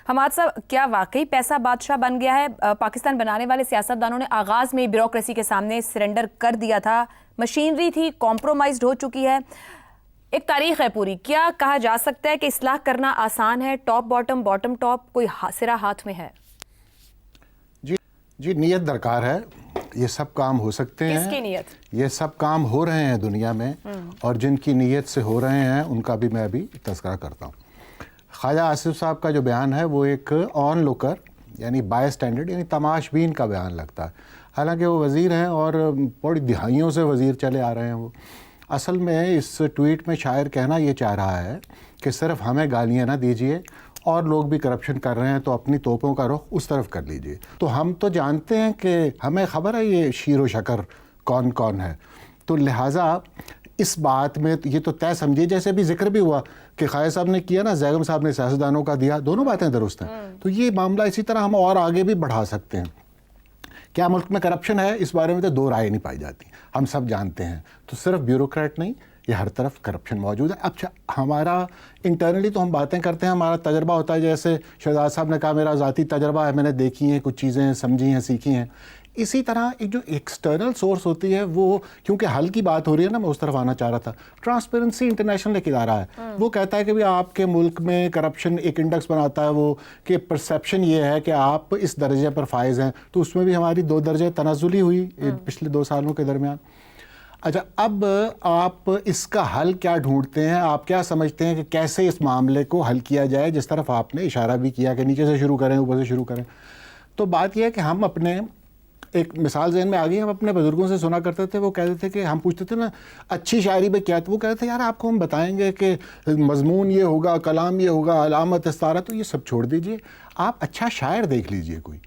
حماد صاحب، کیا واقعی پیسہ بادشاہ بن گیا ہے؟ پاکستان بنانے والے سیاستدانوں نے آغاز میں بیوروکریسی کے سامنے سرنڈر کر دیا تھا، مشینری تھی کمپرومائزڈ ہو چکی ہے، ایک تاریخ ہے پوری. کیا کہا جا سکتا ہے کہ اصلاح کرنا آسان ہے؟ ٹاپ باٹم، باٹم ٹاپ، کوئی سرا ہاتھ میں ہے؟ جی نیت درکار ہے. یہ سب کام ہو سکتے ہیں. کس کی نیت؟ یہ سب کام ہو رہے ہیں دنیا میں، اور جن کی نیت سے ہو رہے ہیں ان کا بھی میں ابھی تذکرہ کرتا ہوں. خواجہ آصف صاحب کا جو بیان ہے وہ ایک آن لوکر یعنی بائی اسٹینڈرڈ یعنی تماش بین کا بیان لگتا ہے. حالانکہ وہ وزیر ہیں اور بڑی دہائیوں سے وزیر چلے آ رہے ہیں. وہ اصل میں اس ٹویٹ میں شاعر کہنا یہ چاہ رہا ہے کہ صرف ہمیں گالیاں نہ دیجیے، اور لوگ بھی کرپشن کر رہے ہیں تو اپنی توپوں کا رخ اس طرف کر لیجئے. تو ہم تو جانتے ہیں کہ ہمیں خبر ہے یہ شیر و شکر کون کون ہے، تو لہٰذا اس بات میں یہ تو طے سمجھیے. جیسے بھی ذکر بھی ہوا کہ خواجہ صاحب نے کیا نا، زیگم صاحب نے سیاستدانوں کا دیا، دونوں باتیں درست ہیں. تو یہ معاملہ اسی طرح ہم اور آگے بھی بڑھا سکتے ہیں. کیا ملک میں کرپشن ہے؟ اس بارے میں تو دو رائے نہیں پائی جاتی، ہم سب جانتے ہیں. تو صرف بیوروکریٹ نہیں، یہ ہر طرف کرپشن موجود ہے. اب ہمارا انٹرنلی تو ہم باتیں کرتے ہیں، ہمارا تجربہ ہوتا ہے. جیسے شہزاد صاحب نے کہا میرا ذاتی تجربہ ہے، میں نے دیکھی ہیں کچھ چیزیں، سمجھی ہیں، سیکھی ہیں. اسی طرح ایک جو ایکسٹرنل سورس ہوتی ہے وہ، کیونکہ حل کی بات ہو رہی ہے نا، میں اس طرف آنا چاہ رہا تھا. ٹرانسپیرنسی انٹرنیشنل ایک ادارہ ہے، وہ کہتا ہے کہ بھی آپ کے ملک میں کرپشن ایک انڈیکس بناتا ہے وہ، کہ پرسیپشن یہ ہے کہ آپ اس درجے پر فائز ہیں. تو اس میں بھی ہماری 2 درجے تنزلی ہوئی پچھلے 2 سالوں کے درمیان. اچھا، اب آپ اس کا حل کیا ڈھونڈتے ہیں؟ آپ کیا سمجھتے ہیں کہ کیسے اس معاملے کو حل کیا جائے، جس طرف آپ نے اشارہ بھی کیا کہ نیچے سے شروع کریں، اوپر سے شروع کریں؟ تو بات یہ ہے کہ ہم اپنے ایک مثال ذہن میں آ گئی. ہم اپنے بزرگوں سے سنا کرتے تھے، وہ کہتے تھے کہ ہم پوچھتے تھے نا اچھی شاعری میں کیا، تو وہ کہتے تھے یار آپ کو ہم بتائیں گے کہ مضمون یہ ہوگا، کلام یہ ہوگا، علامت استعارہ، تو یہ سب چھوڑ دیجئے، آپ اچھا شاعر دیکھ لیجئے کوئی